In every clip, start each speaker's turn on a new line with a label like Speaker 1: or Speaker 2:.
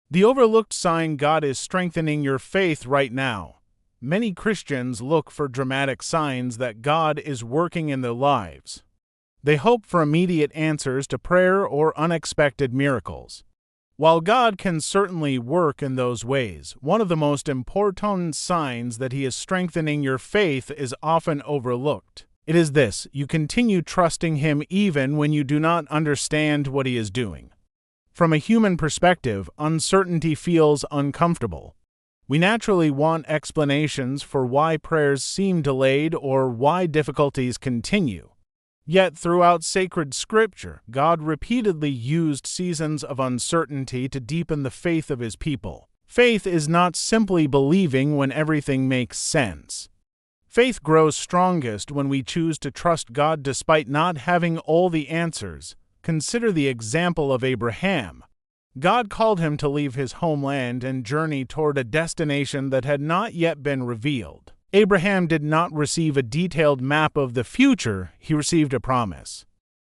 Speaker 1: The overlooked sign: God is strengthening your faith right now. Many Christians look for dramatic signs that God is working in their lives. They hope for immediate answers to prayer or unexpected miracles. While God can certainly work in those ways, one of the most important signs that He is strengthening your faith is often overlooked. It is this: you continue trusting Him even when you do not understand what He is doing. From a human perspective, uncertainty feels uncomfortable. We naturally want explanations for why prayers seem delayed or why difficulties continue. Yet throughout sacred scripture, God repeatedly used seasons of uncertainty to deepen the faith of His people. Faith is not simply believing when everything makes sense. Faith grows strongest when we choose to trust God despite not having all the answers. Consider the example of Abraham. God called him to leave his homeland and journey toward a destination that had not yet been revealed. Abraham did not receive a detailed map of the future, he received a promise.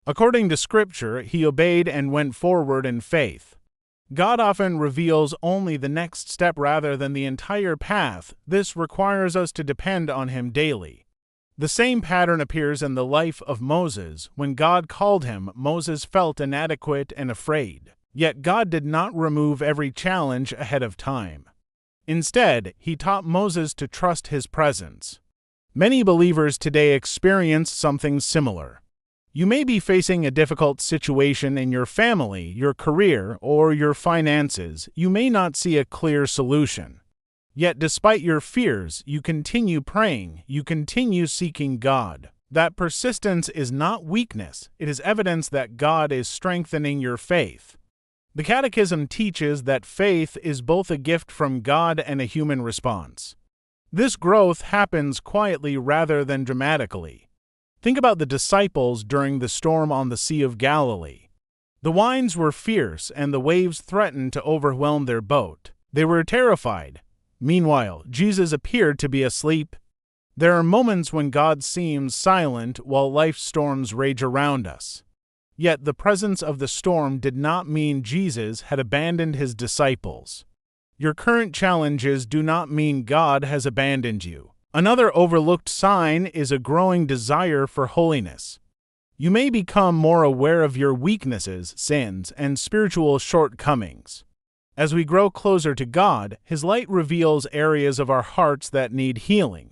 Speaker 1: According to Scripture, he obeyed and went forward in faith. God often reveals only the next step rather than the entire path. This requires us to depend on Him daily. The same pattern appears in the life of Moses. When God called him, Moses felt inadequate and afraid. Yet God did not remove every challenge ahead of time. Instead, He taught Moses to trust His presence. Many believers today experience something similar. You may be facing a difficult situation in your family, your career, or your finances. You may not see a clear solution. Yet despite your fears, you continue praying, you continue seeking God. That persistence is not weakness, it is evidence that God is strengthening your faith. The Catechism teaches that faith is both a gift from God and a human response. This growth happens quietly rather than dramatically. Think about the disciples during the storm on the Sea of Galilee. The winds were fierce and the waves threatened to overwhelm their boat. They were terrified. Meanwhile, Jesus appeared to be asleep. There are moments when God seems silent while life's storms rage around us. Yet the presence of the storm did not mean Jesus had abandoned His disciples. Your current challenges do not mean God has abandoned you. Another overlooked sign is a growing desire for holiness. You may become more aware of your weaknesses, sins, and spiritual shortcomings. As we grow closer to God, His light reveals areas of our hearts that need healing.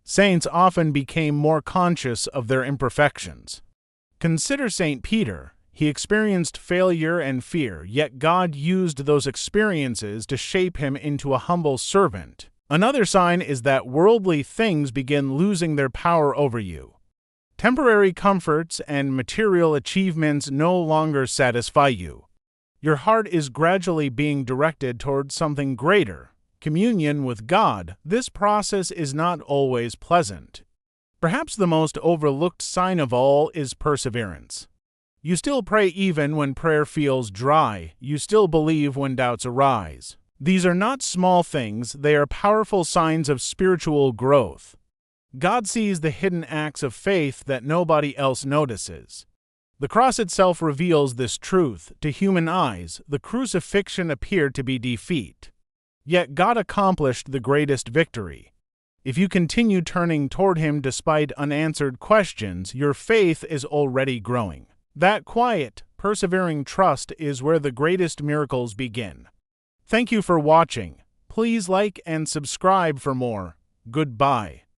Speaker 1: Saints often became more conscious of their imperfections. Consider St. Peter. He experienced failure and fear, yet God used those experiences to shape him into a humble servant. Another sign is that worldly things begin losing their power over you. Temporary comforts and material achievements no longer satisfy you. Your heart is gradually being directed towards something greater, communion with God. This process is not always pleasant. Perhaps the most overlooked sign of all is perseverance. You still pray even when prayer feels dry. You still believe when doubts arise. These are not small things, they are powerful signs of spiritual growth. God sees the hidden acts of faith that nobody else notices. The cross itself reveals this truth. To human eyes, the crucifixion appeared to be defeat. Yet God accomplished the greatest victory. If you continue turning toward Him despite unanswered questions, your faith is already growing. That quiet, persevering trust is where the greatest miracles begin. Thank you for watching. Please like and subscribe for more. Goodbye.